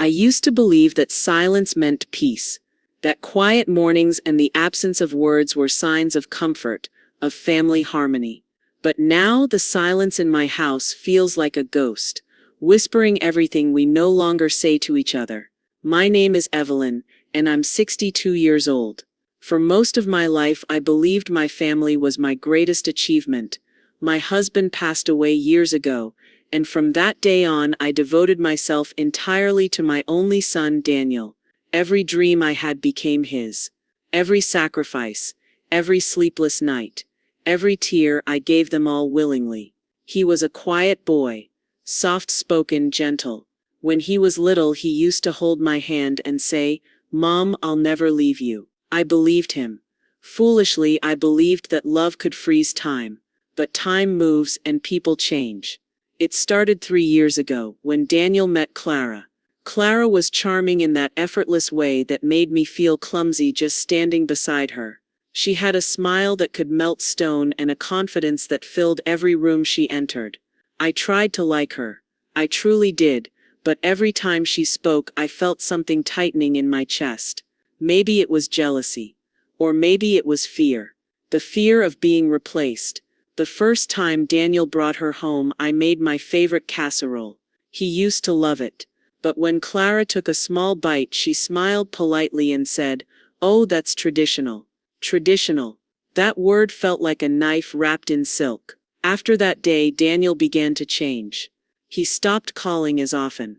I used to believe that silence meant peace, that quiet mornings and the absence of words were signs of comfort, of family harmony. But now the silence in my house feels like a ghost, whispering everything we no longer say to each other. My name is Evelyn, and I'm 62 years old. For most of my life, I believed my family was my greatest achievement. My husband passed away years ago, and from that day on, I devoted myself entirely to my only son, Daniel. Every dream I had became his. Every sacrifice, every sleepless night, every tear, I gave them all willingly. He was a quiet boy, soft-spoken, gentle. When he was little, he used to hold my hand and say, "Mom, I'll never leave you." I believed him. Foolishly, I believed that love could freeze time. But time moves and people change. It started 3 years ago, when Daniel met Clara. Clara was charming in that effortless way that made me feel clumsy just standing beside her. She had a smile that could melt stone and a confidence that filled every room she entered. I tried to like her. I truly did, but every time she spoke, I felt something tightening in my chest. Maybe it was jealousy. Or maybe it was fear. The fear of being replaced. The first time Daniel brought her home, I made my favorite casserole. He used to love it. But when Clara took a small bite, she smiled politely and said, "Oh, that's traditional." Traditional. That word felt like a knife wrapped in silk. After that day, Daniel began to change. He stopped calling as often.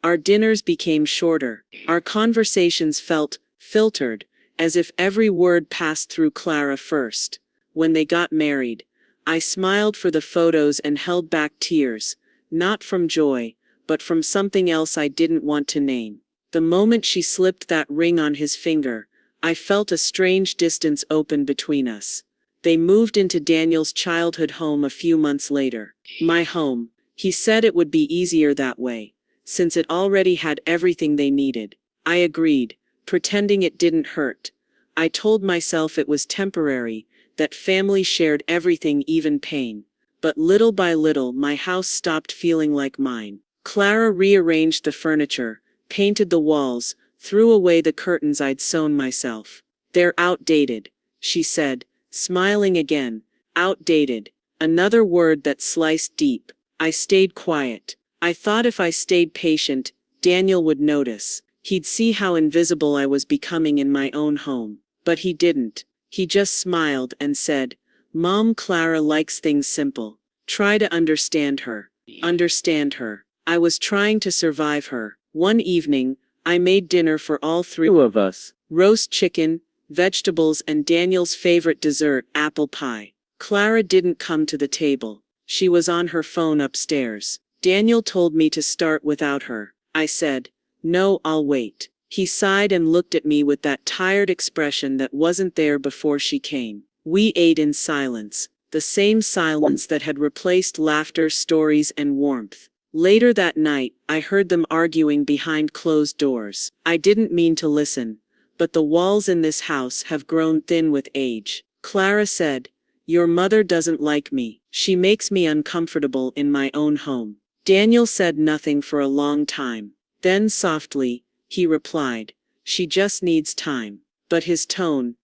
Our dinners became shorter. Our conversations felt filtered, as if every word passed through Clara first. When they got married, I smiled for the photos and held back tears, not from joy, but from something else I didn't want to name. The moment she slipped that ring on his finger, I felt a strange distance open between us. They moved into Daniel's childhood home a few months later. My home. He said it would be easier that way, since it already had everything they needed. I agreed, pretending it didn't hurt. I told myself it was temporary, that family shared everything, even pain. But little by little, my house stopped feeling like mine. Clara rearranged the furniture, painted the walls, threw away the curtains I'd sewn myself. "They're outdated," she said, smiling again. Outdated. Another word that sliced deep. I stayed quiet. I thought if I stayed patient, Daniel would notice. He'd see how invisible I was becoming in my own home. But he didn't. He just smiled and said, "Mom, Clara likes things simple. Try to understand her." Understand her. I was trying to survive her. One evening, I made dinner for all three of us. Roast chicken, vegetables, and Daniel's favorite dessert, apple pie. Clara didn't come to the table. She was on her phone upstairs. Daniel told me to start without her. I said, "No, I'll wait." He sighed and looked at me with that tired expression that wasn't there before she came. We ate in silence, the same silence that had replaced laughter, stories, and warmth. Later that night, I heard them arguing behind closed doors. I didn't mean to listen, but the walls in this house have grown thin with age. Clara said, "Your mother doesn't like me. She makes me uncomfortable in my own home." Daniel said nothing for a long time. Then softly, he replied, "She just needs time." But his tone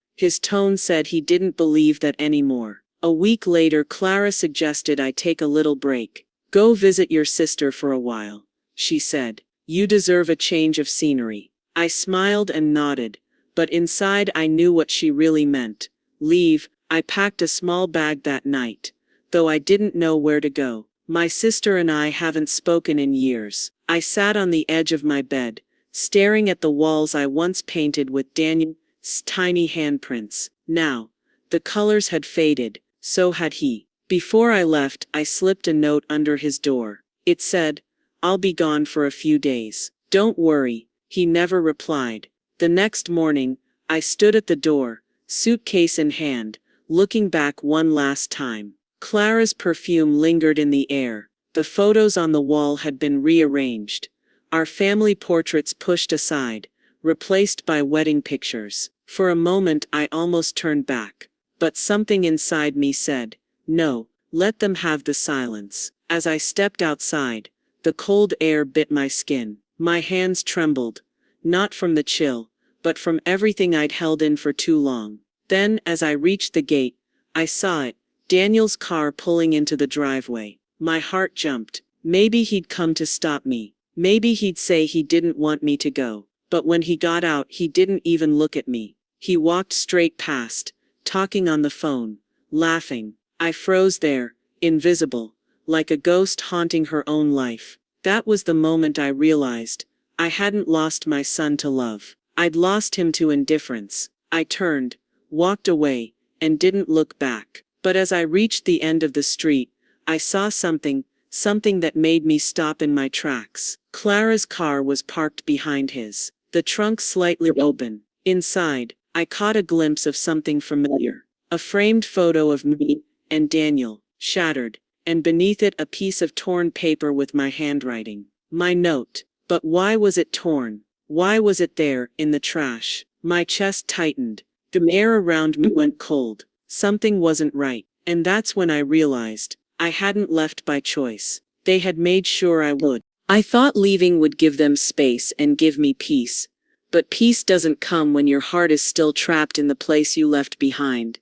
said he didn't believe that anymore. A week later, Clara suggested I take a little break. "Go visit your sister for a while," she said. "You deserve a change of scenery." I smiled and nodded, but inside I knew what she really meant. Leave. I packed a small bag that night, though I didn't know where to go. My sister and I haven't spoken in years. I sat on the edge of my bed, staring at the walls I once painted with Daniel's tiny handprints. Now, the colors had faded, so had he. Before I left, I slipped a note under his door. It said, "I'll be gone for a few days. Don't worry." He never replied. The next morning, I stood at the door, suitcase in hand, looking back one last time. Clara's perfume lingered in the air. The photos on the wall had been rearranged. Our family portraits pushed aside, replaced by wedding pictures. For a moment I almost turned back. But something inside me said, "No, let them have the silence." As I stepped outside, the cold air bit my skin. My hands trembled, not from the chill, but from everything I'd held in for too long. Then, as I reached the gate, I saw it, Daniel's car pulling into the driveway. My heart jumped. Maybe he'd come to stop me. Maybe he'd say he didn't want me to go. But when he got out, he didn't even look at me. He walked straight past, talking on the phone, laughing. I froze there, invisible, like a ghost haunting her own life. That was the moment I realized I hadn't lost my son to love. I'd lost him to indifference. I turned, walked away, and didn't look back. But as I reached the end of the street, I saw something that made me stop in my tracks. Clara's car was parked behind his, the trunk slightly open. Inside, I caught a glimpse of something familiar. A framed photo of me and Daniel, shattered, and beneath it a piece of torn paper with my handwriting. My note. But why was it torn? Why was it there, in the trash? My chest tightened. The air around me went cold. Something wasn't right. And that's when I realized I hadn't left by choice. They had made sure I would. I thought leaving would give them space and give me peace. But peace doesn't come when your heart is still trapped in the place you left behind.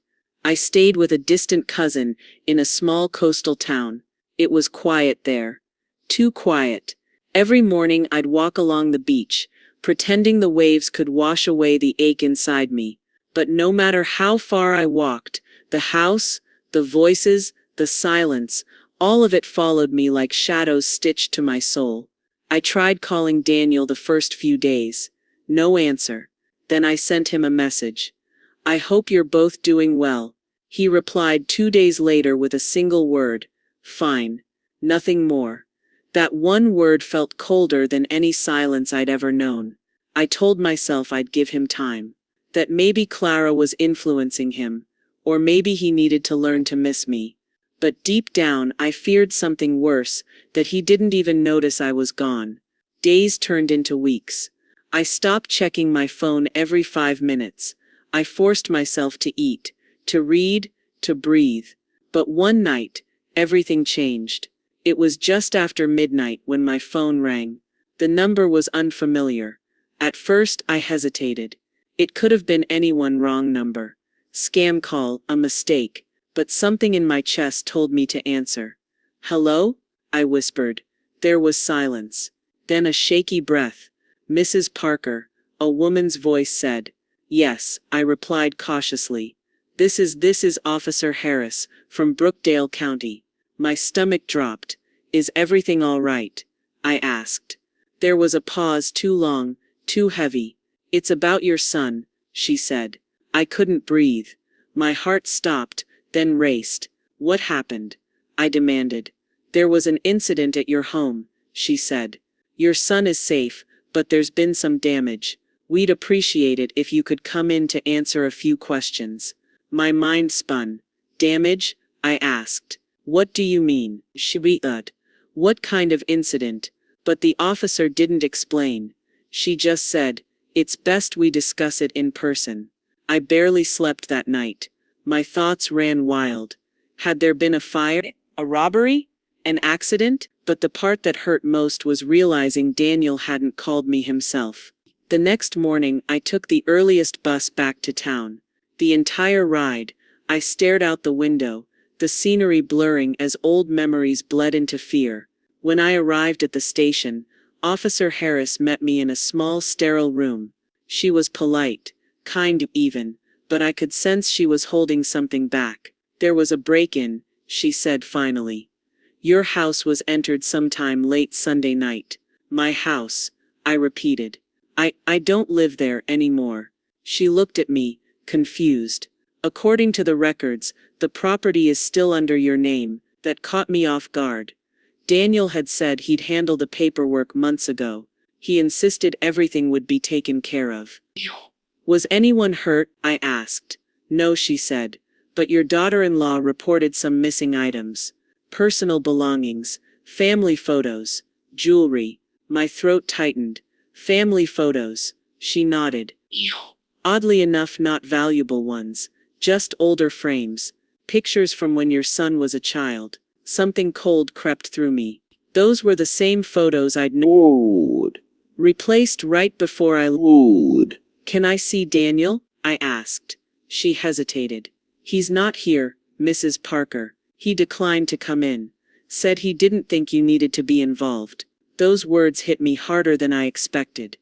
I stayed with a distant cousin in a small coastal town. It was quiet there. Too quiet. Every morning I'd walk along the beach, pretending the waves could wash away the ache inside me. But no matter how far I walked, the house, the voices, the silence, all of it followed me like shadows stitched to my soul. I tried calling Daniel the first few days. No answer. Then I sent him a message. I hope you're both doing well. He replied 2 days later with a single word. Fine. Nothing more. That one word felt colder than any silence I'd ever known. I told myself I'd give him time. That maybe Clara was influencing him, or maybe he needed to learn to miss me. But deep down, I feared something worse, that he didn't even notice I was gone. Days turned into weeks. I stopped checking my phone every 5 minutes. I forced myself to eat, to read, to breathe. But one night, everything changed. It was just after midnight when my phone rang. The number was unfamiliar. At first, I hesitated. It could have been anyone, wrong number. Scam call, a mistake. But something in my chest told me to answer. Hello? I whispered. There was silence. Then a shaky breath. Mrs. Parker, a woman's voice said. Yes, I replied cautiously. This is Officer Harris, from Brookdale County. My stomach dropped. Is everything all right? I asked. There was a pause, too long, too heavy. It's about your son, she said. I couldn't breathe. My heart stopped, then raced. What happened? I demanded. There was an incident at your home, she said. Your son is safe, but there's been some damage. We'd appreciate it if you could come in to answer a few questions. My mind spun. Damage? I asked. What do you mean? She replied. What kind of incident? But the officer didn't explain. She just said, it's best we discuss it in person. I barely slept that night. My thoughts ran wild. Had there been a fire? A robbery? An accident? But the part that hurt most was realizing Daniel hadn't called me himself. The next morning, I took the earliest bus back to town. The entire ride, I stared out the window, the scenery blurring as old memories bled into fear. When I arrived at the station, Officer Harris met me in a small, sterile room. She was polite, kind even, but I could sense she was holding something back. There was a break-in, she said finally. Your house was entered sometime late Sunday night. My house, I repeated. I don't live there anymore. She looked at me, confused. According to the records, the property is still under your name. That caught me off guard. Daniel had said he'd handle the paperwork months ago. He insisted everything would be taken care of. Was anyone hurt? I asked. No, she said. But your daughter-in-law reported some missing items. Personal belongings, family photos, jewelry. My throat tightened. Family photos. She nodded. Oddly enough, not valuable ones. Just older frames. Pictures from when your son was a child. Something cold crept through me. Those were the same photos I'd known. replaced right before I Would. Can I see Daniel? I asked. She hesitated. He's not here, Mrs. Parker. He declined to come in. Said he didn't think you needed to be involved. Those words hit me harder than I expected.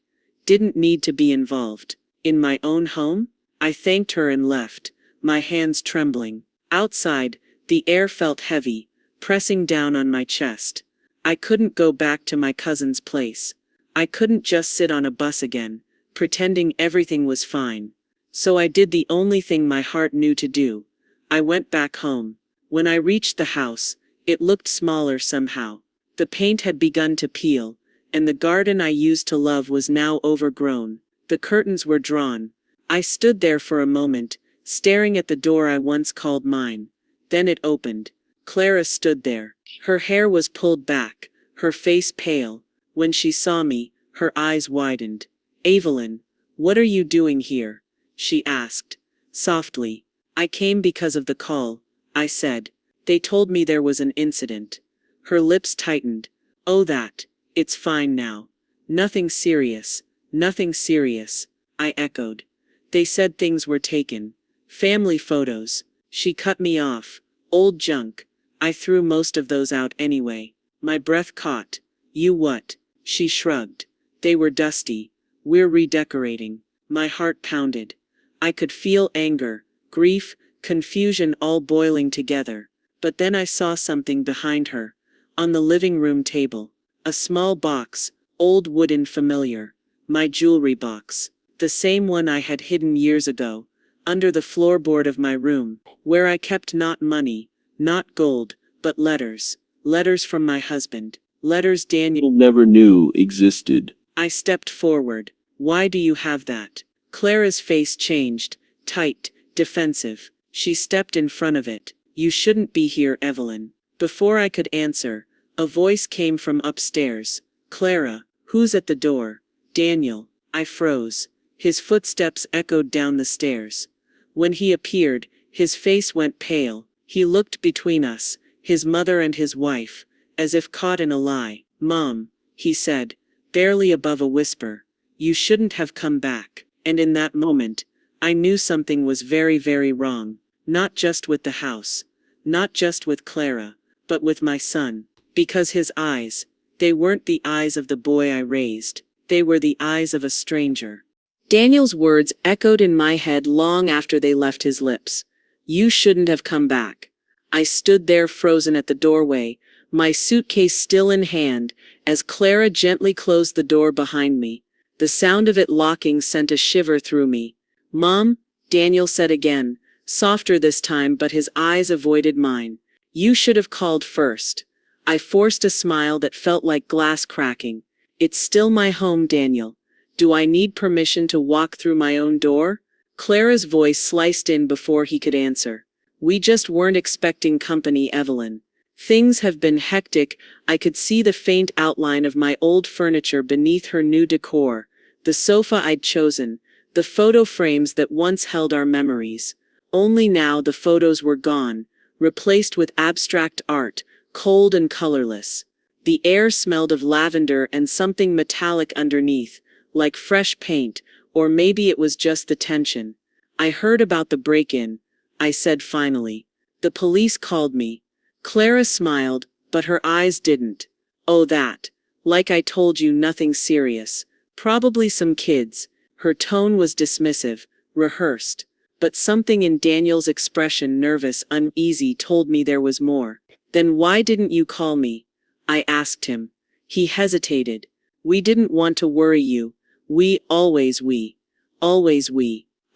Didn't need to be involved. In my own home? I thanked her and left, my hands trembling. Outside, the air felt heavy, pressing down on my chest. I couldn't go back to my cousin's place. I couldn't just sit on a bus again, pretending everything was fine. So I did the only thing my heart knew to do. I went back home. When I reached the house, it looked smaller somehow. The paint had begun to peel, and the garden I used to love was now overgrown. The curtains were drawn. I stood there for a moment, staring at the door I once called mine. Then it opened. Clara stood there. Her hair was pulled back, her face pale. When she saw me, her eyes widened. "Evelyn, what are you doing here?" she asked, softly. "I came because of the call," I said. "They told me there was an incident." Her lips tightened. "Oh, that. It's fine now. Nothing serious, nothing serious," I echoed. "They said things were taken. Family photos." She cut me off. "Old junk. I threw most of those out anyway." My breath caught. "You what?" She shrugged. "They were dusty. We're redecorating." My heart pounded. I could feel anger, grief, confusion all boiling together. But then I saw something behind her. On the living room table. A small box, old wooden familiar. My jewelry box. The same one I had hidden years ago, under the floorboard of my room, where I kept not money, not gold, but letters. Letters from my husband. Letters Daniel Never knew existed. I stepped forward. "Why do you have that?" Clara's face changed, tight, defensive. She stepped in front of it. "You shouldn't be here, Evelyn." Before I could answer, a voice came from upstairs. "Clara, who's at the door?" "Daniel." I froze. His footsteps echoed down the stairs. When he appeared, his face went pale. He looked between us, his mother and his wife, as if caught in a lie. "Mom," he said, barely above a whisper, "you shouldn't have come back." And in that moment, I knew something was very, very wrong. Not just with the house. Not just with Clara, but with my son. Because his eyes, they weren't the eyes of the boy I raised. They were the eyes of a stranger. Daniel's words echoed in my head long after they left his lips. "You shouldn't have come back." I stood there frozen at the doorway, my suitcase still in hand, as Clara gently closed the door behind me. The sound of it locking sent a shiver through me. "Mom," Daniel said again, softer this time, but his eyes avoided mine. "You should have called first." I forced a smile that felt like glass cracking. "It's still my home, Daniel. Do I need permission to walk through my own door?" Clara's voice sliced in before he could answer. "We just weren't expecting company, Evelyn. Things have been hectic." I could see the faint outline of my old furniture beneath her new decor, the sofa I'd chosen, the photo frames that once held our memories. Only now the photos were gone, replaced with abstract art, cold and colorless. The air smelled of lavender and something metallic underneath, like fresh paint, or maybe it was just the tension. "I heard about the break-in," I said finally. "The police called me." Clara smiled, but her eyes didn't. "Oh, that. Like I told you, nothing serious. Probably some kids." Her tone was dismissive, rehearsed. But something in Daniel's expression, nervous, uneasy, told me there was more. "Then why didn't you call me?" I asked him. He hesitated. "We didn't want to worry you. Always we.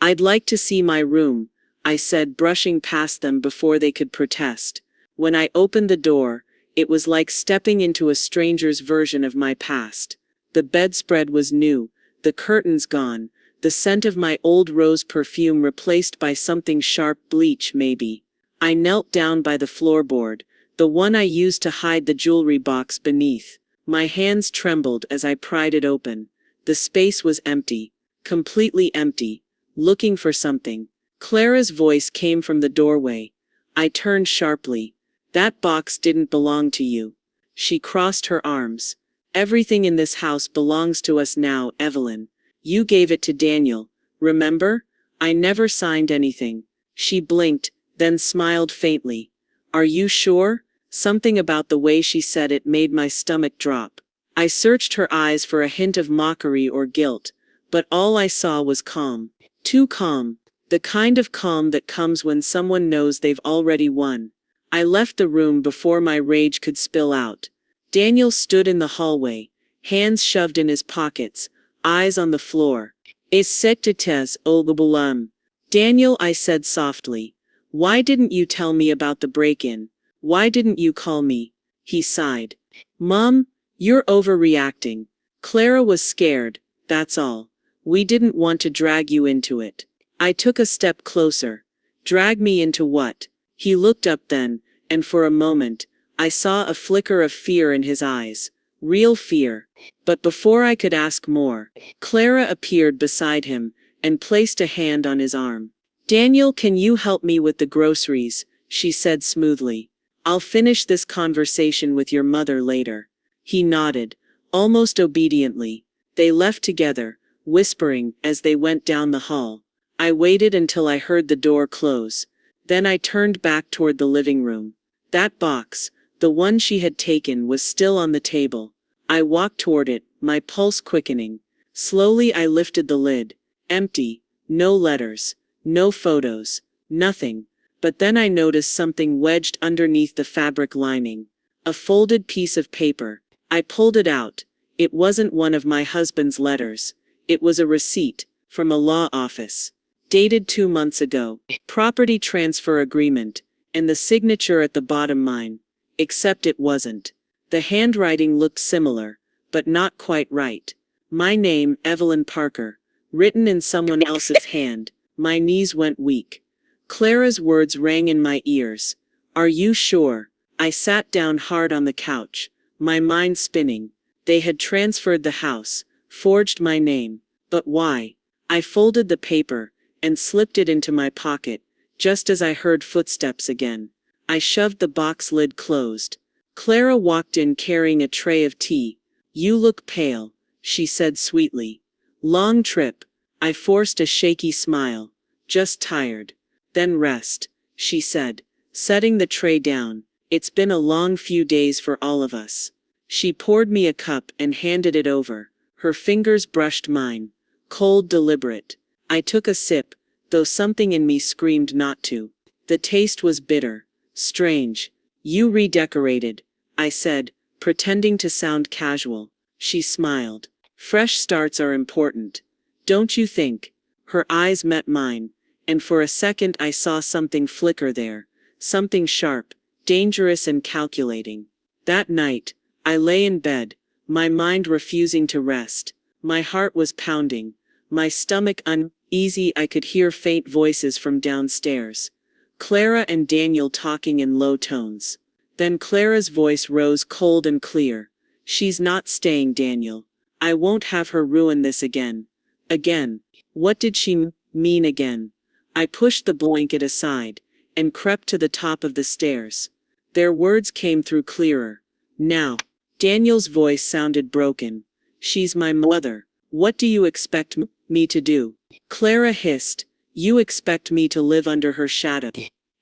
I'd like to see my room," I said, brushing past them before they could protest. When I opened the door, it was like stepping into a stranger's version of my past. The bedspread was new, the curtains gone, the scent of my old rose perfume replaced by something sharp, bleach maybe. I knelt down by the floorboard, the one I used to hide the jewelry box beneath. My hands trembled as I pried it open. The space was empty, completely empty, looking for something. Clara's voice came from the doorway. I turned sharply. "That box didn't belong to you." She crossed her arms. Everything in this house belongs to us now, Evelyn. You gave it to Daniel, remember? I never signed anything. She blinked, then smiled faintly. Are you sure? Something about the way she said it made my stomach drop. I searched her eyes for a hint of mockery or guilt, but all I saw was calm. Too calm. The kind of calm that comes when someone knows they've already won. I left the room before my rage could spill out. Daniel stood in the hallway, hands shoved in his pockets, eyes on the floor. "Es secretes olgabulam." "Daniel," I said softly. "Why didn't you tell me about the break-in? Why didn't you call me?" He sighed. "Mom, you're overreacting. Clara was scared, that's all. We didn't want to drag you into it." I took a step closer. "Drag me into what?" He looked up then, and for a moment, I saw a flicker of fear in his eyes. Real fear. But before I could ask more, Clara appeared beside him and placed a hand on his arm. "Daniel, can you help me with the groceries?" she said smoothly. "I'll finish this conversation with your mother later." He nodded, almost obediently. They left together, whispering as they went down the hall. I waited until I heard the door close. Then I turned back toward the living room. That box, the one she had taken, was still on the table. I walked toward it, my pulse quickening. Slowly I lifted the lid. Empty. No letters. No photos. Nothing. But then I noticed something wedged underneath the fabric lining. A folded piece of paper. I pulled it out. It wasn't one of my husband's letters. It was a receipt, from a law office. Dated 2 months ago. Property transfer agreement. And the signature at the bottom mine. Except it wasn't. The handwriting looked similar, but not quite right. My name, Evelyn Parker, written in someone else's hand. My knees went weak. Clara's words rang in my ears. "Are you sure?" I sat down hard on the couch, my mind spinning. They had transferred the house, forged my name. But why? I folded the paper and slipped it into my pocket, just as I heard footsteps again. I shoved the box lid closed. Clara walked in carrying a tray of tea. "You look pale," she said sweetly. "Long trip." I forced a shaky smile. "Just tired." "Then rest," she said, setting the tray down. "It's been a long few days for all of us." She poured me a cup and handed it over. Her fingers brushed mine. Cold, deliberate. I took a sip, though something in me screamed not to. The taste was bitter. Strange. "You redecorated," I said, pretending to sound casual. She smiled. "Fresh starts are important. Don't you think?" Her eyes met mine, and for a second I saw something flicker there. Something sharp, dangerous and calculating. That night, I lay in bed, my mind refusing to rest. My heart was pounding, my stomach uneasy. I could hear faint voices from downstairs. Clara and Daniel talking in low tones. Then Clara's voice rose cold and clear. "She's not staying, Daniel. I won't have her ruin this again." Again. What did she mean again? I pushed the blanket aside and crept to the top of the stairs. Their words came through clearer. Now. Daniel's voice sounded broken. "She's my mother. What do you expect me to do?" Clara hissed. "You expect me to live under her shadow.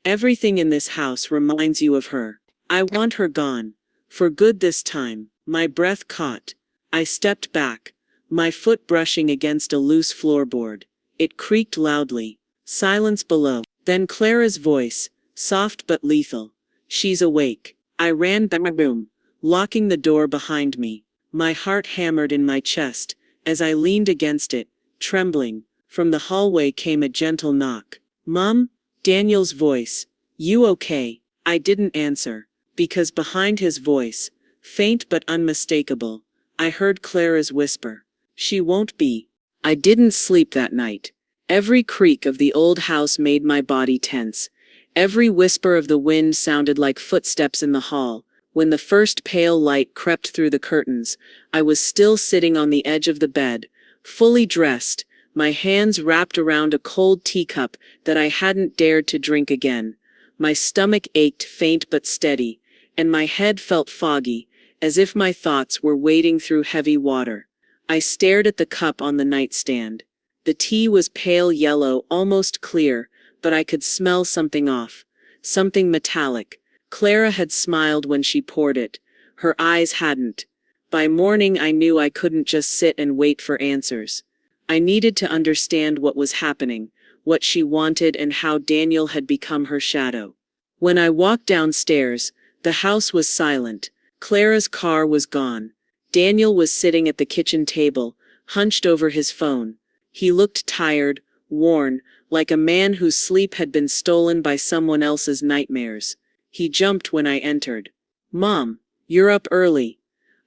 Everything in this house reminds you of her. I want her gone. For good this time." My breath caught. I stepped back, my foot brushing against a loose floorboard. It creaked loudly. Silence below. Then Clara's voice, soft but lethal. "She's awake." I ran back, boom, locking the door behind me. My heart hammered in my chest as I leaned against it, trembling. From the hallway came a gentle knock. "Mom?" Daniel's voice. "You okay?" I didn't answer, because behind his voice, faint but unmistakable, I heard Clara's whisper. "She won't be." I didn't sleep that night. Every creak of the old house made my body tense. Every whisper of the wind sounded like footsteps in the hall. When the first pale light crept through the curtains, I was still sitting on the edge of the bed, fully dressed, my hands wrapped around a cold teacup that I hadn't dared to drink again. My stomach ached, faint but steady, and my head felt foggy, as if my thoughts were wading through heavy water. I stared at the cup on the nightstand. The tea was pale yellow, almost clear, but I could smell something off. Something metallic. Clara had smiled when she poured it. Her eyes hadn't. By morning I knew I couldn't just sit and wait for answers. I needed to understand what was happening, what she wanted, and how Daniel had become her shadow. When I walked downstairs, the house was silent. Clara's car was gone. Daniel was sitting at the kitchen table, hunched over his phone. He looked tired, worn, like a man whose sleep had been stolen by someone else's nightmares. He jumped when I entered. "Mom, you're up early."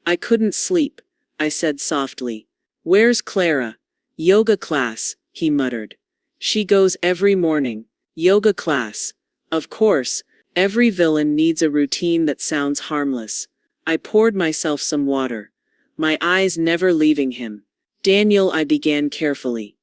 "I couldn't sleep," I said softly. "Where's Clara?" "Yoga class," he muttered. "She goes every morning." "Yoga class." Of course, every villain needs a routine that sounds harmless. I poured myself some water, my eyes never leaving him. "Daniel," I began carefully.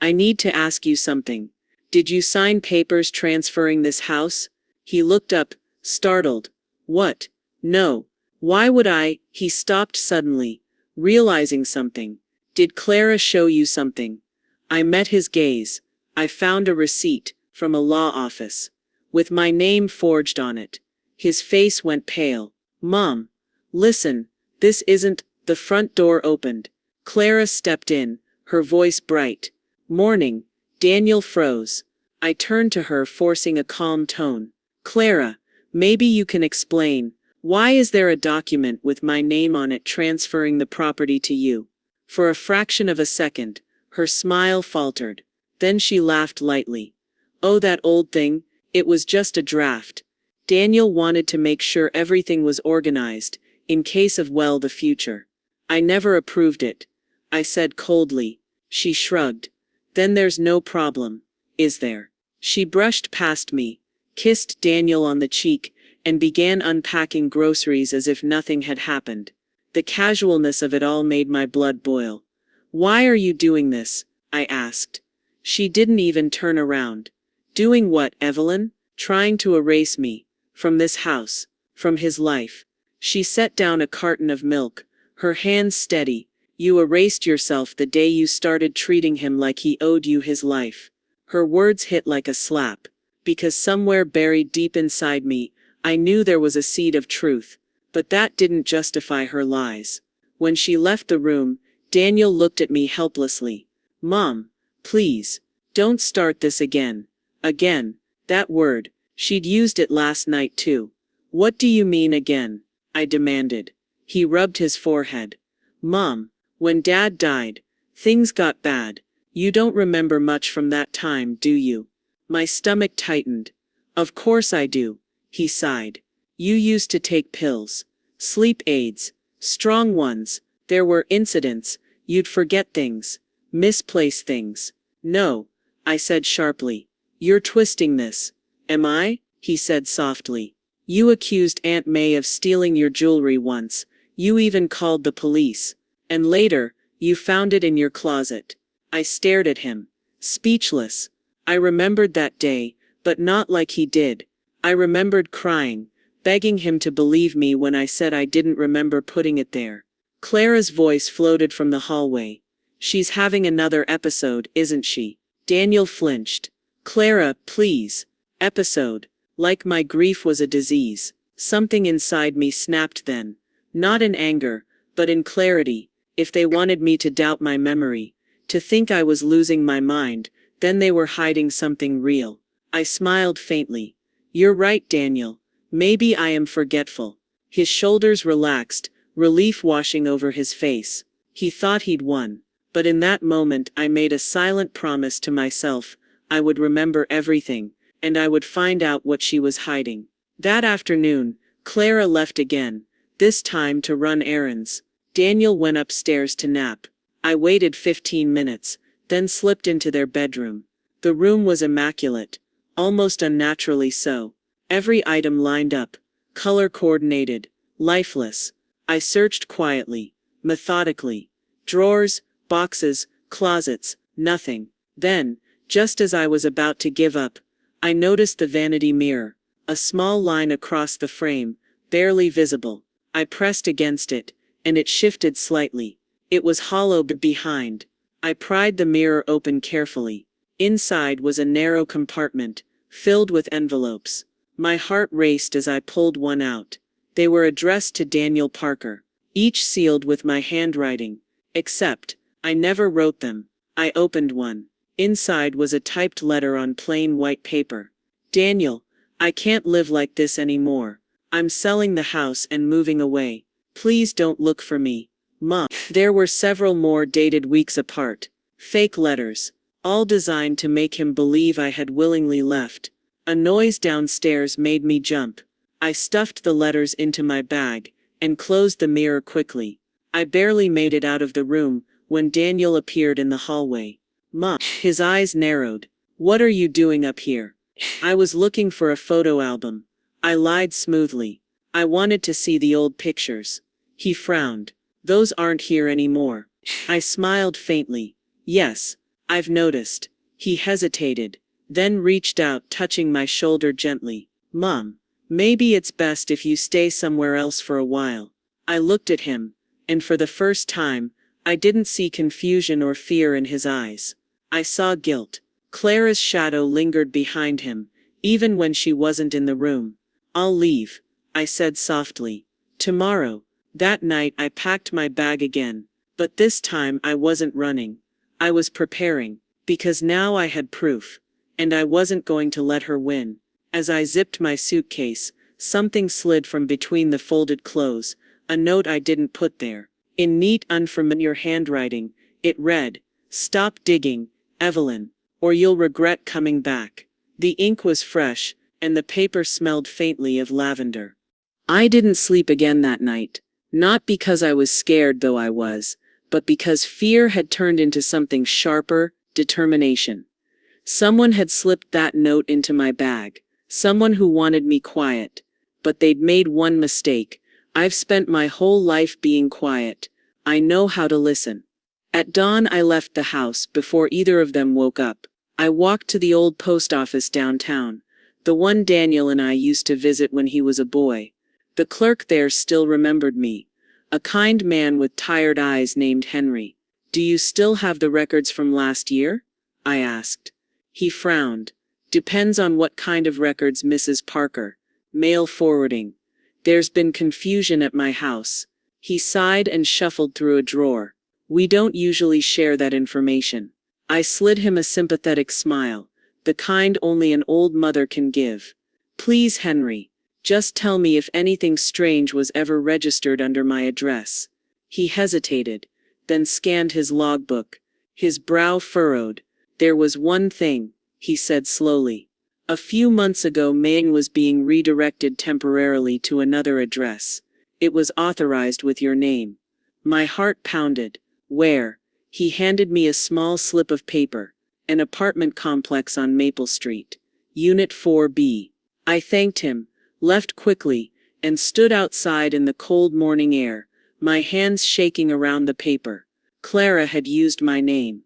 "I need to ask you something. Did you sign papers transferring this house?" He looked up, startled. "What? No. Why would I?" He stopped suddenly, realizing something. "Did Clara show you something?" I met his gaze. "I found a receipt, from a law office, with my name forged on it." His face went pale. "Mom, listen, this isn't..." The front door opened. Clara stepped in, her voice bright. "Morning." Daniel froze. I turned to her, forcing a calm tone. "Clara, maybe you can explain. Why is there a document with my name on it transferring the property to you?" For a fraction of a second, her smile faltered. Then she laughed lightly. "Oh, that old thing, it was just a draft. Daniel wanted to make sure everything was organized, in case of, well, the future. I never approved it," I said coldly. She shrugged. "Then there's no problem, is there?" She brushed past me, kissed Daniel on the cheek, and began unpacking groceries as if nothing had happened. The casualness of it all made my blood boil. "Why are you doing this?" I asked. She didn't even turn around. "Doing what, Evelyn?" "Trying to erase me. From this house. From his life." She set down a carton of milk, her hands steady. "You erased yourself the day you started treating him like he owed you his life." Her words hit like a slap. Because somewhere buried deep inside me, I knew there was a seed of truth. But that didn't justify her lies. When she left the room, Daniel looked at me helplessly. "Mom, please, don't start this again." Again. That word. She'd used it last night too. "What do you mean again?" I demanded. He rubbed his forehead. "Mom, when Dad died, things got bad. You don't remember much from that time, do you?" My stomach tightened. "Of course I do," he sighed. "You used to take pills. Sleep aids. Strong ones. There were incidents. You'd forget things. Misplace things." "No," I said sharply. "You're twisting this." "Am I?" he said softly. "You accused Aunt May of stealing your jewelry once. You even called the police. And later, you found it in your closet." I stared at him, speechless. I remembered that day, but not like he did. I remembered crying, begging him to believe me when I said I didn't remember putting it there. Clara's voice floated from the hallway. "She's having another episode, isn't she?" Daniel flinched. "Clara, please." Episode. Like my grief was a disease. Something inside me snapped then. Not in anger, but in clarity. If they wanted me to doubt my memory, to think I was losing my mind, then they were hiding something real. I smiled faintly. "You're right, Daniel. Maybe I am forgetful." His shoulders relaxed, relief washing over his face. He thought he'd won. But in that moment I made a silent promise to myself. I would remember everything, and I would find out what she was hiding. That afternoon, Clara left again, this time to run errands. Daniel went upstairs to nap. I waited 15 minutes, then slipped into their bedroom. The room was immaculate, almost unnaturally so. Every item lined up, color coordinated, lifeless. I searched quietly, methodically. Drawers, boxes, closets, nothing. Then, just as I was about to give up, I noticed the vanity mirror, a small line across the frame, barely visible. I pressed against it, and it shifted slightly. It was hollow behind. I pried the mirror open carefully. Inside was a narrow compartment, filled with envelopes. My heart raced as I pulled one out. They were addressed to Daniel Parker, each sealed with my handwriting. Except, I never wrote them. I opened one. Inside was a typed letter on plain white paper. Daniel, I can't live like this anymore. I'm selling the house and moving away. Please don't look for me. Mom. There were several more dated weeks apart. Fake letters, all designed to make him believe I had willingly left. A noise downstairs made me jump. I stuffed the letters into my bag and closed the mirror quickly. I barely made it out of the room when Daniel appeared in the hallway. Mom. His eyes narrowed. What are you doing up here? I was looking for a photo album. I lied smoothly. I wanted to see the old pictures. He frowned. Those aren't here anymore. I smiled faintly. Yes, I've noticed. He hesitated, then reached out, touching my shoulder gently. Mom, maybe it's best if you stay somewhere else for a while. I looked at him, and for the first time, I didn't see confusion or fear in his eyes. I saw guilt. Clara's shadow lingered behind him, even when she wasn't in the room. I'll leave, I said softly. Tomorrow. That night I packed my bag again, but this time I wasn't running. I was preparing, because now I had proof, and I wasn't going to let her win. As I zipped my suitcase, something slid from between the folded clothes, a note I didn't put there. In neat, unfamiliar handwriting, it read, "Stop digging, Evelyn, or you'll regret coming back." The ink was fresh, and the paper smelled faintly of lavender. I didn't sleep again that night. Not because I was scared, though I was, but because fear had turned into something sharper, determination. Someone had slipped that note into my bag, someone who wanted me quiet. But they'd made one mistake. I've spent my whole life being quiet. I know how to listen. At dawn I left the house before either of them woke up. I walked to the old post office downtown, the one Daniel and I used to visit when he was a boy. The clerk there still remembered me, a kind man with tired eyes named Henry. "Do you still have the records from last year?" I asked. He frowned. "Depends on what kind of records, Mrs. Parker. Mail forwarding. There's been confusion at my house." He sighed and shuffled through a drawer. "We don't usually share that information." I slid him a sympathetic smile, the kind only an old mother can give. "Please, Henry. Just tell me if anything strange was ever registered under my address." He hesitated, then scanned his logbook. His brow furrowed. "There was one thing," he said slowly. "A few months ago Maying was being redirected temporarily to another address. It was authorized with your name." My heart pounded. "Where?" He handed me a small slip of paper. "An apartment complex on Maple Street. Unit 4B. I thanked him, left quickly, and stood outside in the cold morning air, my hands shaking around the paper. Clara had used my name.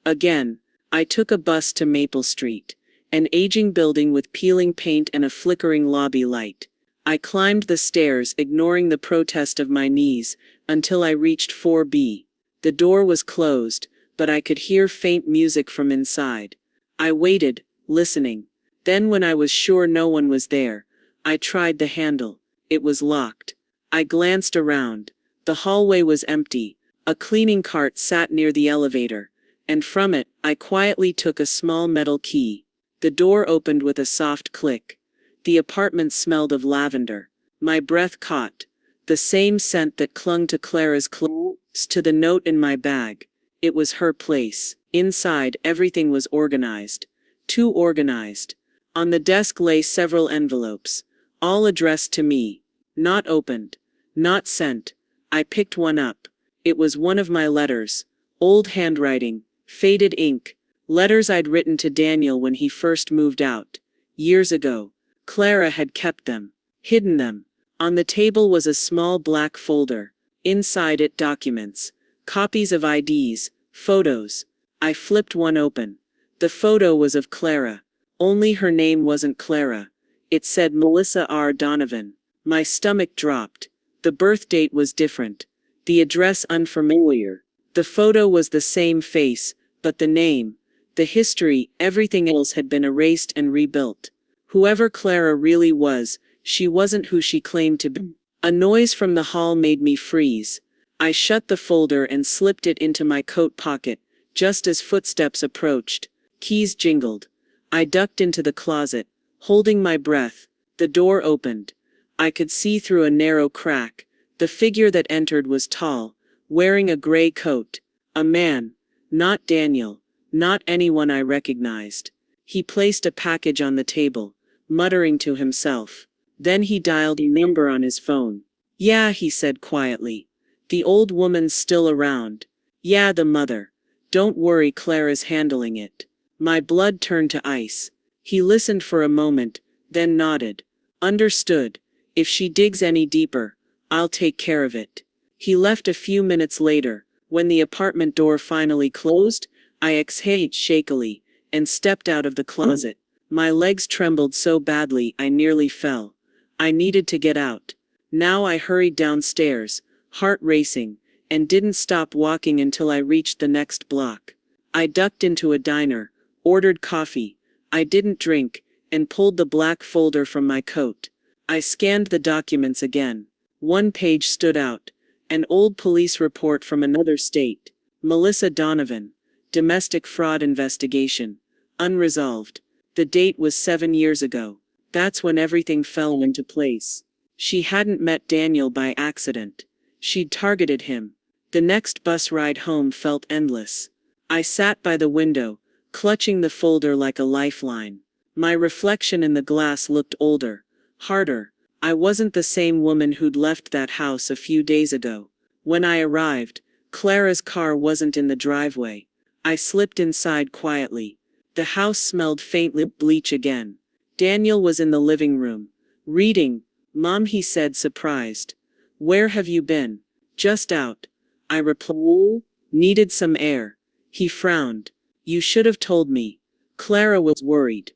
Again, I took a bus to Maple Street, an aging building with peeling paint and a flickering lobby light. I climbed the stairs, ignoring the protest of my knees, until I reached 4B. The door was closed, but I could hear faint music from inside. I waited, listening. Then when I was sure no one was there, I tried the handle. It was locked. I glanced around. The hallway was empty. A cleaning cart sat near the elevator, and from it, I quietly took a small metal key. The door opened with a soft click. The apartment smelled of lavender. My breath caught. The same scent that clung to Clara's clothes, to the note in my bag. It was her place. Inside, everything was organized. Too organized. On the desk lay several envelopes, all addressed to me. Not opened. Not sent. I picked one up. It was one of my letters. Old handwriting. Faded ink. Letters I'd written to Daniel when he first moved out. Years ago. Clara had kept them. Hidden them. On the table was a small black folder. Inside it, documents. Copies of IDs. Photos. I flipped one open. The photo was of Clara. Only her name wasn't Clara. It said Melissa R. Donovan. My stomach dropped. The birth date was different. The address unfamiliar. The photo was the same face, but the name, the history, everything else had been erased and rebuilt. Whoever Clara really was, she wasn't who she claimed to be. A noise from the hall made me freeze. I shut the folder and slipped it into my coat pocket, just as footsteps approached. Keys jingled. I ducked into the closet, holding my breath. The door opened. I could see through a narrow crack. The figure that entered was tall, wearing a gray coat. A man. Not Daniel. Not anyone I recognized. He placed a package on the table, muttering to himself. Then he dialed a number on his phone. "Yeah," he said quietly. "The old woman's still around." "Yeah, the mother. Don't worry, Clara's handling it." My blood turned to ice. He listened for a moment, then nodded. "Understood. If she digs any deeper, I'll take care of it." He left a few minutes later. When the apartment door finally closed, I exhaled shakily and stepped out of the closet. My legs trembled so badly I nearly fell. I needed to get out. Now I hurried downstairs, heart racing, and didn't stop walking until I reached the next block. I ducked into a diner, ordered coffee. I didn't drink, and pulled the black folder from my coat. I scanned the documents again. One page stood out. An old police report from another state. Melissa Donovan. Domestic fraud investigation. Unresolved. The date was 7 years ago. That's when everything fell into place. She hadn't met Daniel by accident. She'd targeted him. The next bus ride home felt endless. I sat by the window, clutching the folder like a lifeline. My reflection in the glass looked older, harder. I wasn't the same woman who'd left that house a few days ago. When I arrived, Clara's car wasn't in the driveway. I slipped inside quietly. The house smelled faintly bleach again. Daniel was in the living room, reading. "Mom," he said, surprised. "Where have you been?" "Just out." I replied. "Needed some air." He frowned. "You should have told me." Clara was worried.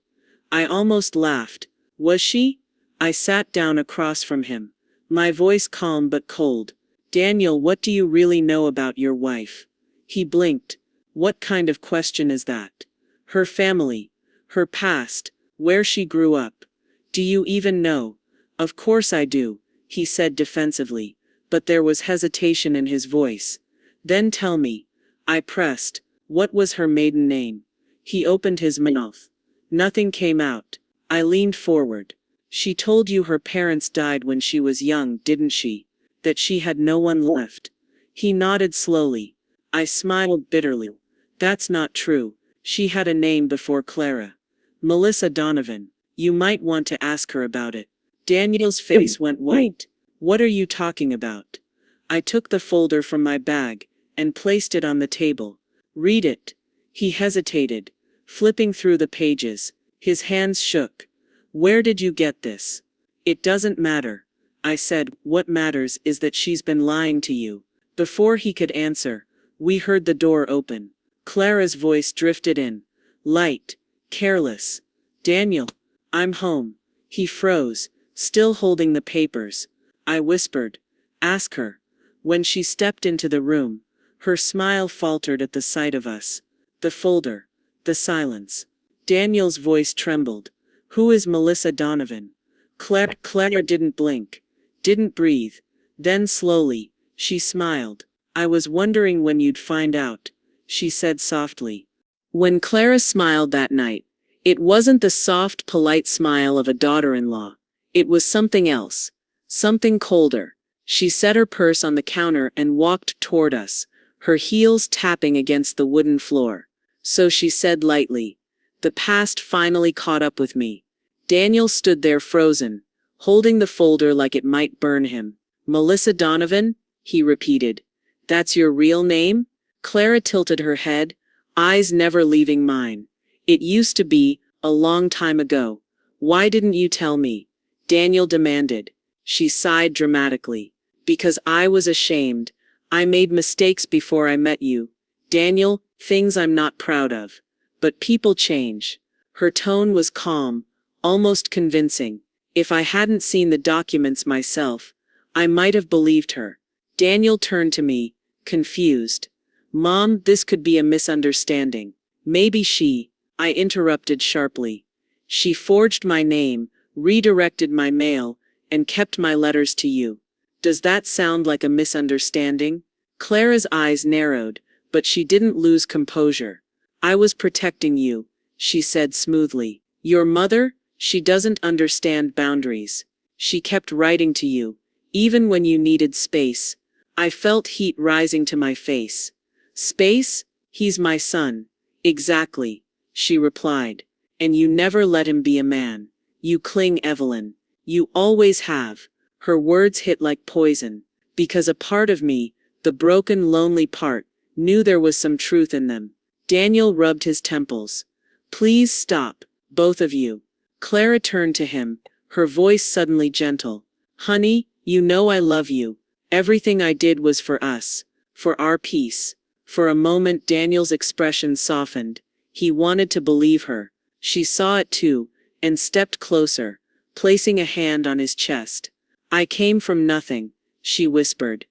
I almost laughed. Was she? I sat down across from him, my voice calm but cold. "Daniel, what do you really know about your wife?" He blinked. "What kind of question is that?" "Her family. Her past. Where she grew up. Do you even know?" "Of course I do," he said defensively, but there was hesitation in his voice. "Then tell me." I pressed. "What was her maiden name?" He opened his mouth. Nothing came out. I leaned forward. "She told you her parents died when she was young, didn't she? That she had no one left?" He nodded slowly. I smiled bitterly. "That's not true. She had a name before Clara. Melissa Donovan. You might want to ask her about it." Daniel's face went white. "What are you talking about?" I took the folder from my bag and placed it on the table. "Read it." He hesitated, flipping through the pages. His hands shook. "Where did you get this?" "It doesn't matter," I said. "What matters is that she's been lying to you." Before he could answer, we heard the door open. Clara's voice drifted in. Light. Careless. "Daniel. I'm home." He froze, still holding the papers. I whispered. "Ask her." When she stepped into the room, her smile faltered at the sight of us. The folder. The silence. Daniel's voice trembled. "Who is Melissa Donovan?" Clara didn't blink. Didn't breathe. Then slowly, she smiled. "I was wondering when you'd find out," she said softly. When Clara smiled that night, it wasn't the soft, polite smile of a daughter-in-law. It was something else. Something colder. She set her purse on the counter and walked toward us, her heels tapping against the wooden floor. "So," she said lightly, "the past finally caught up with me." Daniel stood there frozen, holding the folder like it might burn him. "Melissa Donovan?" he repeated. "That's your real name?" Clara tilted her head, eyes never leaving mine. "It used to be, a long time ago." "Why didn't you tell me?" Daniel demanded. She sighed dramatically. "Because I was ashamed. I made mistakes before I met you. Daniel, things I'm not proud of. But people change." Her tone was calm, almost convincing. "If I hadn't seen the documents myself, I might have believed her. Daniel turned to me, confused. Mom, this could be a misunderstanding. Maybe I interrupted sharply. She forged my name, redirected my mail, and kept my letters to you. Does that sound like a misunderstanding? Clara's eyes narrowed, but she didn't lose composure. I was protecting you, she said smoothly. Your mother? She doesn't understand boundaries. She kept writing to you, even when you needed space. I felt heat rising to my face. Space? He's my son. Exactly, she replied. And you never let him be a man. You cling, Evelyn. You always have. Her words hit like poison, because a part of me, the broken, lonely part, knew there was some truth in them. Daniel rubbed his temples. Please stop, both of you. Clara turned to him, her voice suddenly gentle. Honey, you know I love you. Everything I did was for us, for our peace. For a moment Daniel's expression softened. He wanted to believe her. She saw it too, and stepped closer, placing a hand on his chest. I came from nothing, she whispered.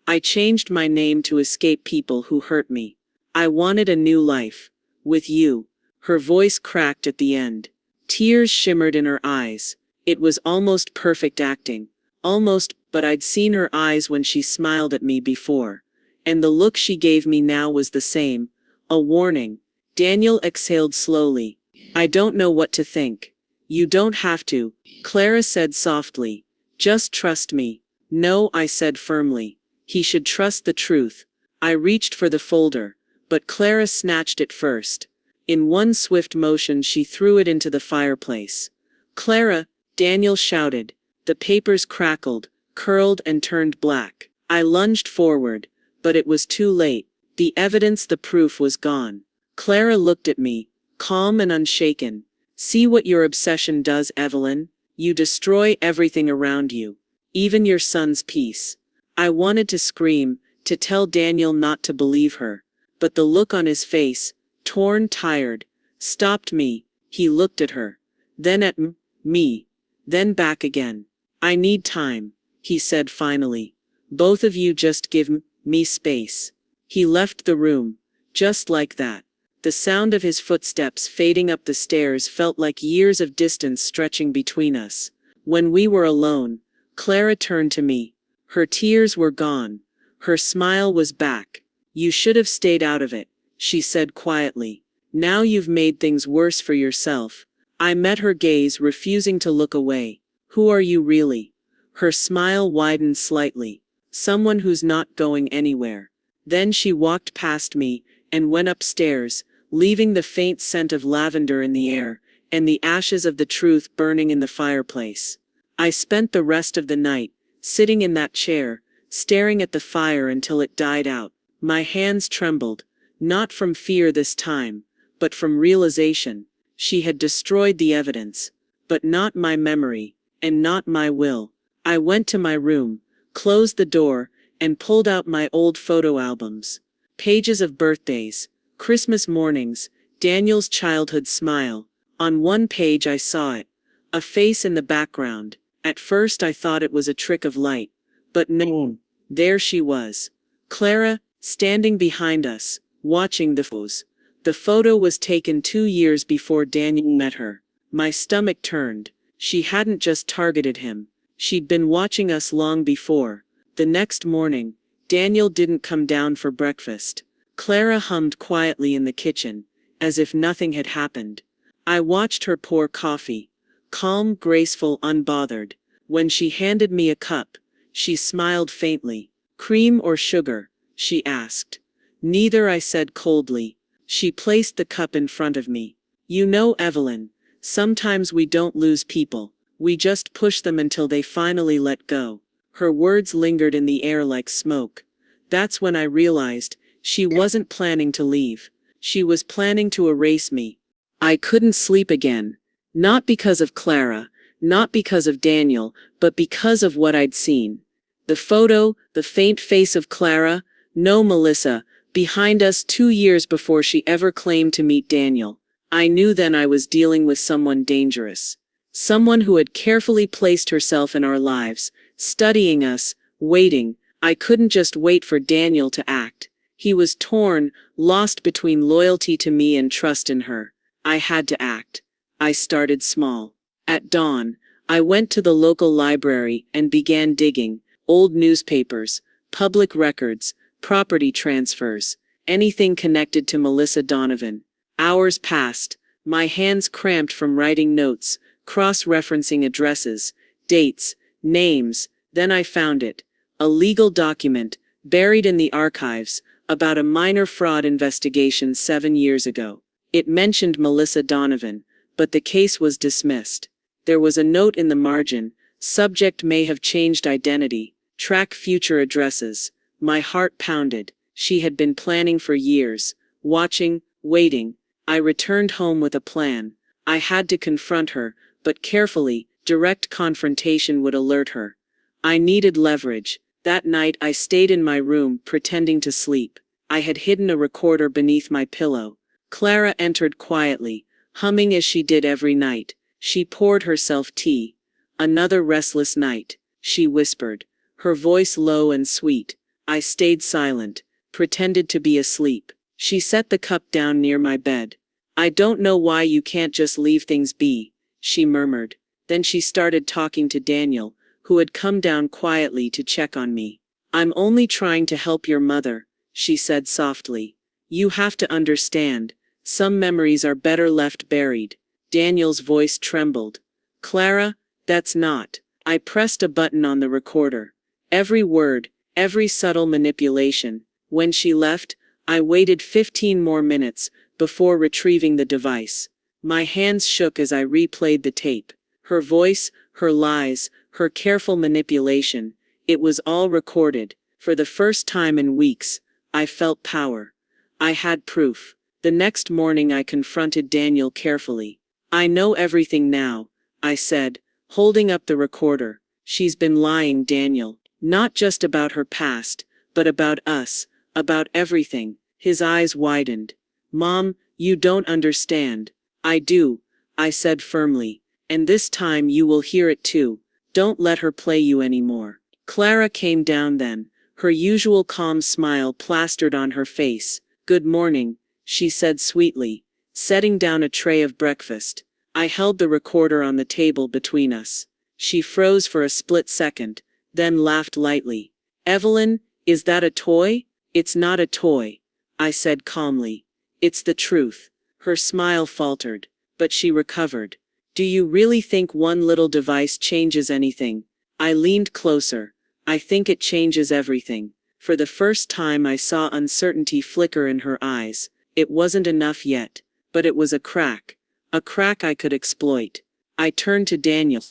I changed my name to escape people who hurt me. I wanted a new life. With you. Her voice cracked at the end. Tears shimmered in her eyes. It was almost perfect acting. Almost, but I'd seen her eyes when she smiled at me before. And the look she gave me now was the same. A warning. Daniel exhaled slowly. I don't know what to think. You don't have to, Clara said softly. Just trust me. No, I said firmly. He should trust the truth. I reached for the folder, but Clara snatched it first. In one swift motion she threw it into the fireplace. Clara, Daniel shouted. The papers crackled, curled and turned black. I lunged forward, but it was too late. The evidence, the proof was gone. Clara looked at me, calm and unshaken. See what your obsession does, Evelyn? You destroy everything around you, even your son's peace. I wanted to scream, to tell Daniel not to believe her, but the look on his face, torn, tired, stopped me. He looked at her, then at me, then back again. I need time, he said finally. Both of you just give me space. He left the room, just like that. The sound of his footsteps fading up the stairs felt like years of distance stretching between us. When we were alone, Clara turned to me. Her tears were gone. Her smile was back. You should have stayed out of it, she said quietly. Now you've made things worse for yourself. I met her gaze, refusing to look away. Who are you really? Her smile widened slightly. Someone who's not going anywhere. Then she walked past me and went upstairs, leaving the faint scent of lavender in the air and the ashes of the truth burning in the fireplace. I spent the rest of the night, sitting in that chair, staring at the fire until it died out. My hands trembled, not from fear this time, but from realization. She had destroyed the evidence, but not my memory, and not my will. I went to my room, closed the door, and pulled out my old photo albums. Pages of birthdays, Christmas mornings, Daniel's childhood smile. On one page I saw it, a face in the background. At first I thought it was a trick of light, but no, there she was. Clara, standing behind us, watching the photos. The photo was taken 2 years before Daniel met her. My stomach turned. She hadn't just targeted him. She'd been watching us long before. The next morning, Daniel didn't come down for breakfast. Clara hummed quietly in the kitchen, as if nothing had happened. I watched her pour coffee, calm, graceful, unbothered. When she handed me a cup, she smiled faintly. Cream or sugar? She asked. Neither, I said coldly. She placed the cup in front of me. You know, Evelyn, sometimes we don't lose people. We just push them until they finally let go. Her words lingered in the air like smoke. That's when I realized she wasn't planning to leave. She was planning to erase me. I couldn't sleep again. Not because of Clara, not because of Daniel, but because of what I'd seen. The photo, the faint face of Clara, no Melissa, behind us 2 years before she ever claimed to meet Daniel. I knew then I was dealing with someone dangerous. Someone who had carefully placed herself in our lives, studying us, waiting. I couldn't just wait for Daniel to act. He was torn, lost between loyalty to me and trust in her. I had to act. I started small. At dawn, I went to the local library and began digging. Old newspapers, public records, property transfers, anything connected to Melissa Donovan. Hours passed, my hands cramped from writing notes, cross-referencing addresses, dates, names. Then I found it. A legal document, buried in the archives, about a minor fraud investigation 7 years ago. It mentioned Melissa Donovan, but the case was dismissed. There was a note in the margin: subject may have changed identity, track future addresses. My heart pounded. She had been planning for years, watching, waiting. I returned home with a plan. I had to confront her, but carefully. Direct confrontation would alert her. I needed leverage. That night I stayed in my room, pretending to sleep. I had hidden a recorder beneath my pillow. Clara entered quietly, humming as she did every night. She poured herself tea. "Another restless night," she whispered, her voice low and sweet. I stayed silent, pretended to be asleep. She set the cup down near my bed. "I don't know why you can't just leave things be," she murmured. Then she started talking to Daniel, who had come down quietly to check on me. "I'm only trying to help your mother," she said softly. "You have to understand, some memories are better left buried." Daniel's voice trembled. "Clara, that's not." I pressed a button on the recorder. Every word, every subtle manipulation. When she left, I waited 15 more minutes before retrieving the device. My hands shook as I replayed the tape. Her voice, her lies, her careful manipulation. It was all recorded. For the first time in weeks, I felt power. I had proof. The next morning I confronted Daniel carefully. "I know everything now," I said, holding up the recorder. "She's been lying, Daniel. Not just about her past, but about us, about everything." His eyes widened. "Mom, you don't understand." "I do," I said firmly. "And this time you will hear it too. Don't let her play you anymore." Clara came down then, her usual calm smile plastered on her face. "Good morning," she said sweetly, setting down a tray of breakfast. I held the recorder on the table between us. She froze for a split second, then laughed lightly. "Evelyn, is that a toy?" "It's not a toy," I said calmly. "It's the truth." Her smile faltered, but she recovered. "Do you really think one little device changes anything?" I leaned closer. "I think it changes everything." For the first time I saw uncertainty flicker in her eyes. It wasn't enough yet, but it was a crack I could exploit. I turned to Daniel.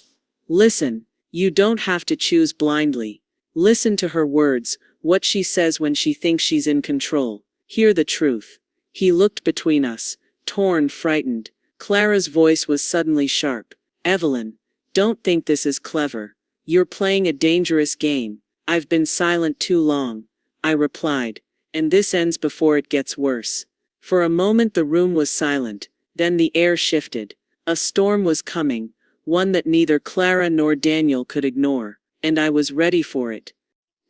"Listen, you don't have to choose blindly. Listen to her words, what she says when she thinks she's in control. Hear the truth." He looked between us, torn, frightened. Clara's voice was suddenly sharp. "Evelyn, don't think this is clever. You're playing a dangerous game." "I've been silent too long," I replied, "and this ends before it gets worse." For a moment the room was silent, then the air shifted. A storm was coming, one that neither Clara nor Daniel could ignore, and I was ready for it.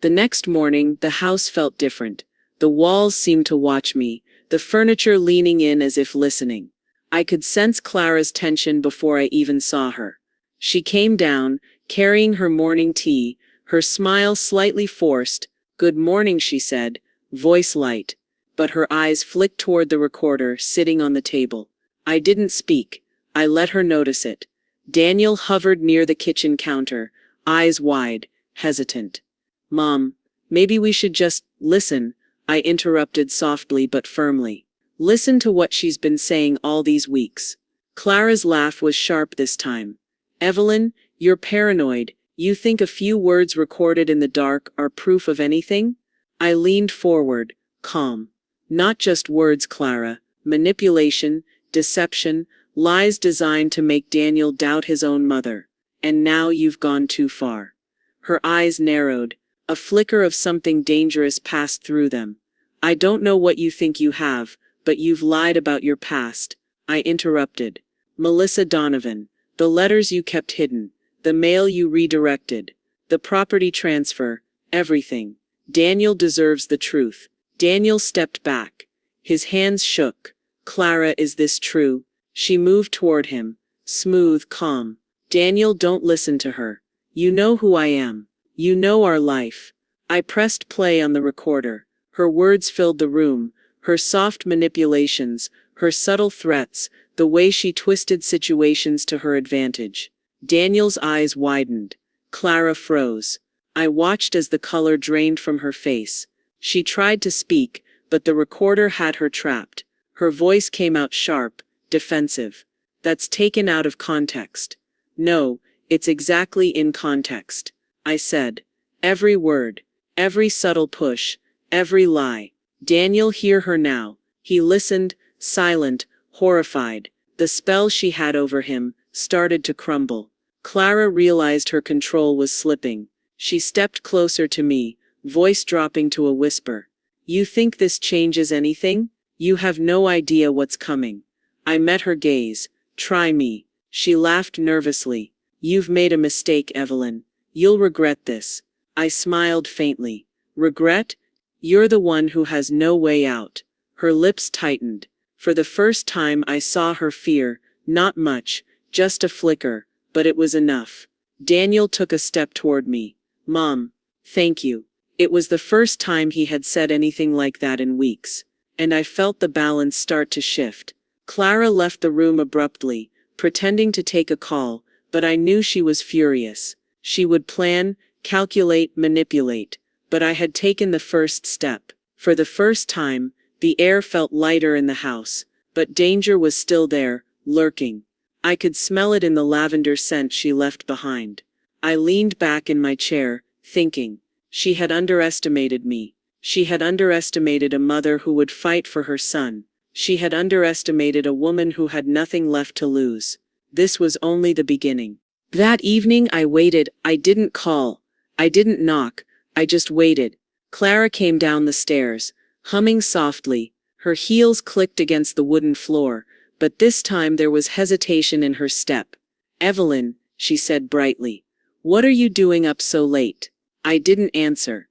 The next morning, the house felt different. The walls seemed to watch me, the furniture leaning in as if listening. I could sense Clara's tension before I even saw her. She came down, carrying her morning tea, her smile slightly forced. "Good morning," she said, voice light. But her eyes flicked toward the recorder sitting on the table. I didn't speak. I let her notice it. Daniel hovered near the kitchen counter, eyes wide, hesitant. "Mom, maybe we should just listen," I interrupted softly but firmly. "Listen to what she's been saying all these weeks." Clara's laugh was sharp this time. "Evelyn, you're paranoid. You think a few words recorded in the dark are proof of anything?" I leaned forward, calm. "Not just words, Clara. Manipulation, deception, lies designed to make Daniel doubt his own mother. And now you've gone too far." Her eyes narrowed. A flicker of something dangerous passed through them. "I don't know what you think you have, but you've lied about your past," I interrupted. "Melissa Donovan, the letters you kept hidden, the mail you redirected, the property transfer, everything. Daniel deserves the truth. Daniel stepped back. His hands shook. Clara, is this true? She moved toward him, smooth, calm. Daniel, don't listen to her. You know who I am. You know our life. I pressed play on the recorder. Her words filled the room, her soft manipulations, her subtle threats, the way she twisted situations to her advantage. Daniel's eyes widened. Clara froze. I watched as the color drained from her face. She tried to speak, but the recorder had her trapped. Her voice came out sharp, defensive. That's taken out of context. No, it's exactly in context. I said. Every word, every subtle push, every lie. Daniel, hear her now. He listened, silent, horrified. The spell she had over him started to crumble. Clara realized her control was slipping. She stepped closer to me, voice dropping to a whisper. You think this changes anything? You have no idea what's coming. I met her gaze. Try me. She laughed nervously. You've made a mistake, Evelyn. You'll regret this. I smiled faintly. Regret? You're the one who has no way out. Her lips tightened. For the first time I saw her fear, not much, just a flicker, but it was enough. Daniel took a step toward me. Mom, thank you. It was the first time he had said anything like that in weeks, and I felt the balance start to shift. Clara left the room abruptly, pretending to take a call, but I knew she was furious. She would plan, calculate, manipulate, but I had taken the first step. For the first time, the air felt lighter in the house, but danger was still there, lurking. I could smell it in the lavender scent she left behind. I leaned back in my chair, thinking. She had underestimated me. She had underestimated a mother who would fight for her son. She had underestimated a woman who had nothing left to lose. This was only the beginning. That evening I waited. I didn't call. I didn't knock. I just waited. Clara came down the stairs, humming softly. Her heels clicked against the wooden floor, but this time there was hesitation in her step. Evelyn, she said brightly. What are you doing up so late? I didn't answer.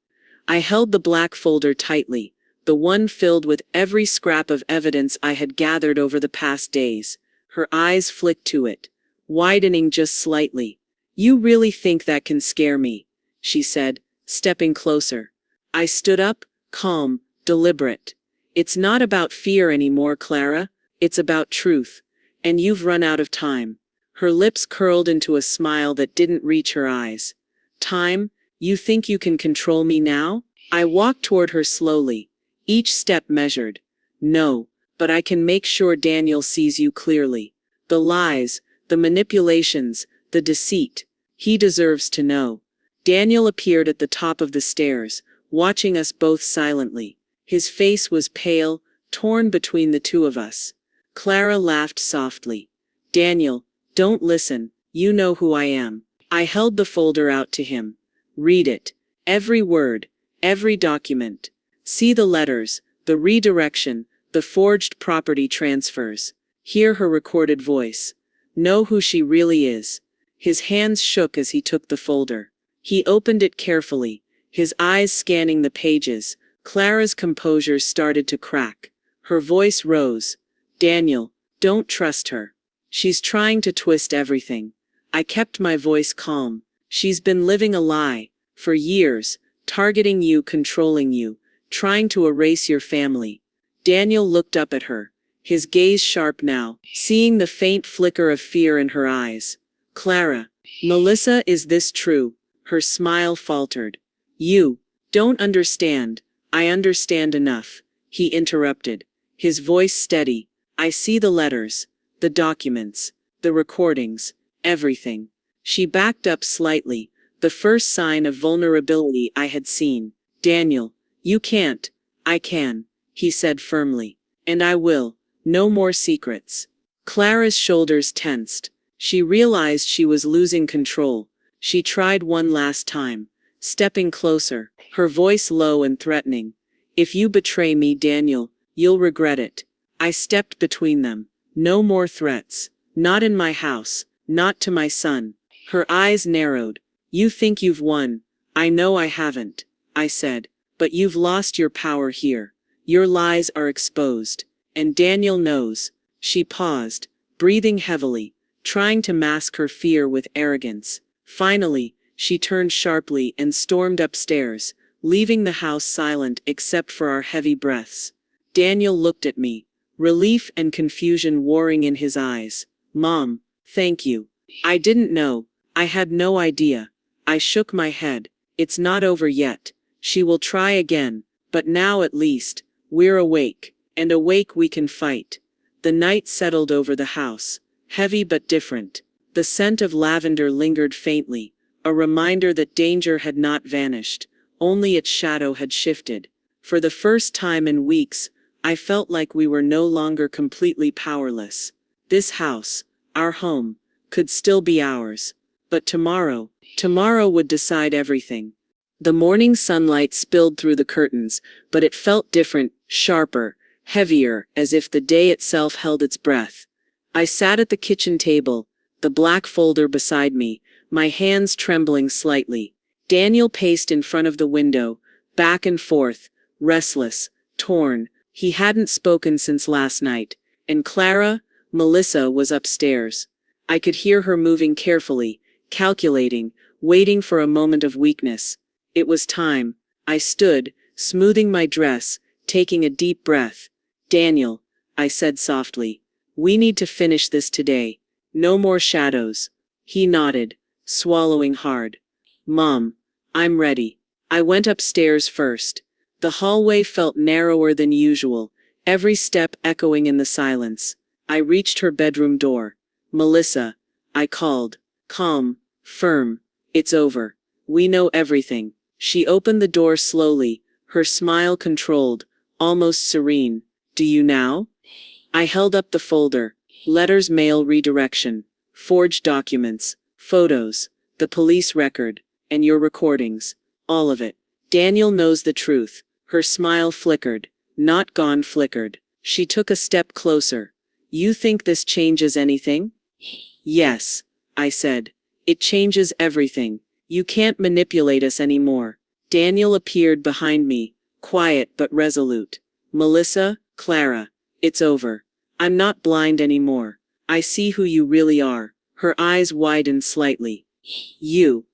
I held the black folder tightly, the one filled with every scrap of evidence I had gathered over the past days. Her eyes flicked to it, widening just slightly. You really think that can scare me? She said, stepping closer. I stood up, calm, deliberate. It's not about fear anymore, Clara. It's about truth. And you've run out of time. Her lips curled into a smile that didn't reach her eyes. Time? You think you can control me now? I walked toward her slowly, each step measured. No, but I can make sure Daniel sees you clearly. The lies, the manipulations, the deceit. He deserves to know. Daniel appeared at the top of the stairs, watching us both silently. His face was pale, torn between the two of us. Clara laughed softly. Daniel, don't listen. You know who I am. I held the folder out to him. Read it. Every word, every document. See the letters, the redirection, the forged property transfers. Hear her recorded voice. Know who she really is. His hands shook as he took the folder. He opened it carefully, his eyes scanning the pages. Clara's composure started to crack. Her voice rose. Daniel, don't trust her. She's trying to twist everything. I kept my voice calm. She's been living a lie, for years, targeting you, controlling you, trying to erase your family. Daniel looked up at her, his gaze sharp now, seeing the faint flicker of fear in her eyes. Clara, Melissa, is this true? Her smile faltered. You don't understand. I understand enough, he interrupted, his voice steady. I see the letters, the documents, the recordings, everything. She backed up slightly, the first sign of vulnerability I had seen. Daniel, you can't. I can, he said firmly. And I will. No more secrets. Clara's shoulders tensed. She realized she was losing control. She tried one last time, stepping closer, her voice low and threatening. If you betray me, Daniel, you'll regret it. I stepped between them. No more threats. Not in my house. Not to my son. Her eyes narrowed. You think you've won. I know I haven't, I said. But you've lost your power here. Your lies are exposed. And Daniel knows. She paused, breathing heavily, trying to mask her fear with arrogance. Finally, she turned sharply and stormed upstairs, leaving the house silent except for our heavy breaths. Daniel looked at me, relief and confusion warring in his eyes. Mom, thank you. I didn't know. I had no idea. I shook my head. It's not over yet. She will try again, but now at least, we're awake, and awake we can fight. The night settled over the house, heavy but different. The scent of lavender lingered faintly, a reminder that danger had not vanished, only its shadow had shifted. For the first time in weeks, I felt like we were no longer completely powerless. This house, our home, could still be ours. But tomorrow would decide everything. The morning sunlight spilled through the curtains, but it felt different, sharper, heavier, as if the day itself held its breath. I sat at the kitchen table, the black folder beside me, my hands trembling slightly. Daniel paced in front of the window, back and forth, restless, torn. He hadn't spoken since last night, and Clara, Melissa, was upstairs. I could hear her moving carefully, calculating, waiting for a moment of weakness. It was time. I stood, smoothing my dress, taking a deep breath. Daniel, I said softly, we need to finish this today. No more shadows. He nodded, swallowing hard. Mom, I'm ready. I went upstairs first. The hallway felt narrower than usual, every step echoing in the silence. I reached her bedroom door. Melissa, I called. Calm, firm. It's over. We know everything. She opened the door slowly, her smile controlled, almost serene. Do you now? I held up the folder. Letters, mail redirection, forged documents, photos, the police record, and your recordings. All of it. Daniel knows the truth. Her smile flickered, not gone, flickered. She took a step closer. You think this changes anything? Yes, I said. It changes everything. You can't manipulate us anymore. Daniel appeared behind me, quiet but resolute. Melissa, Clara, it's over. I'm not blind anymore. I see who you really are. Her eyes widened slightly. You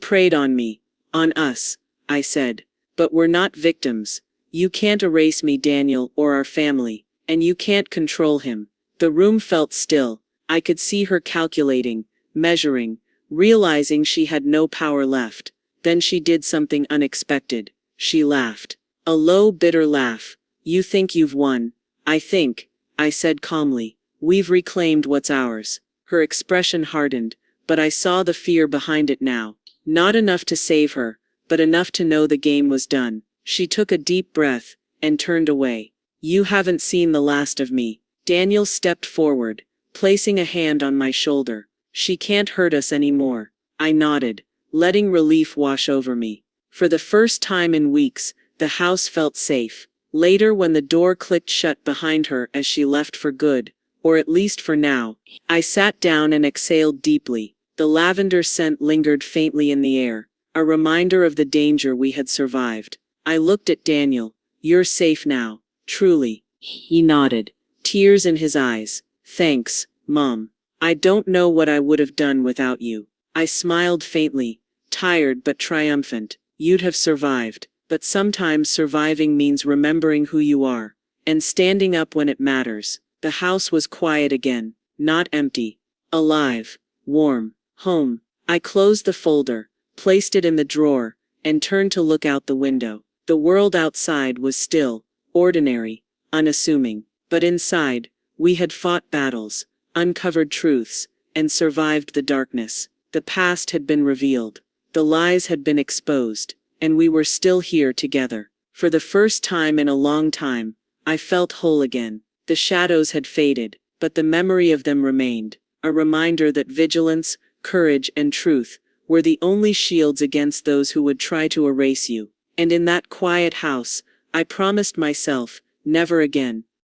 preyed on me, on us, I said. But we're not victims. You can't erase me, Daniel, or our family, and you can't control him. The room felt still. I could see her calculating, measuring, realizing she had no power left. Then she did something unexpected. She laughed. A low, bitter laugh. You think you've won. I think, I said calmly, we've reclaimed what's ours. Her expression hardened, but I saw the fear behind it now. Not enough to save her, but enough to know the game was done. She took a deep breath and turned away. You haven't seen the last of me. Daniel stepped forward, placing a hand on my shoulder. She can't hurt us anymore. I nodded, letting relief wash over me. For the first time in weeks, the house felt safe. Later, when the door clicked shut behind her as she left for good, or at least for now, I sat down and exhaled deeply. The lavender scent lingered faintly in the air, a reminder of the danger we had survived. I looked at Daniel. You're safe now, truly. He nodded, tears in his eyes. Thanks, Mom. I don't know what I would have done without you. I smiled faintly, tired but triumphant. You'd have survived, but sometimes surviving means remembering who you are, and standing up when it matters. The house was quiet again, not empty. Alive, warm, home. I closed the folder, placed it in the drawer, and turned to look out the window. The world outside was still, ordinary, unassuming. But inside, we had fought battles, uncovered truths, and survived the darkness. The past had been revealed. The lies had been exposed, and we were still here together. For the first time in a long time, I felt whole again. The shadows had faded, but the memory of them remained, a reminder that vigilance, courage, and truth were the only shields against those who would try to erase you. And in that quiet house, I promised myself, never again.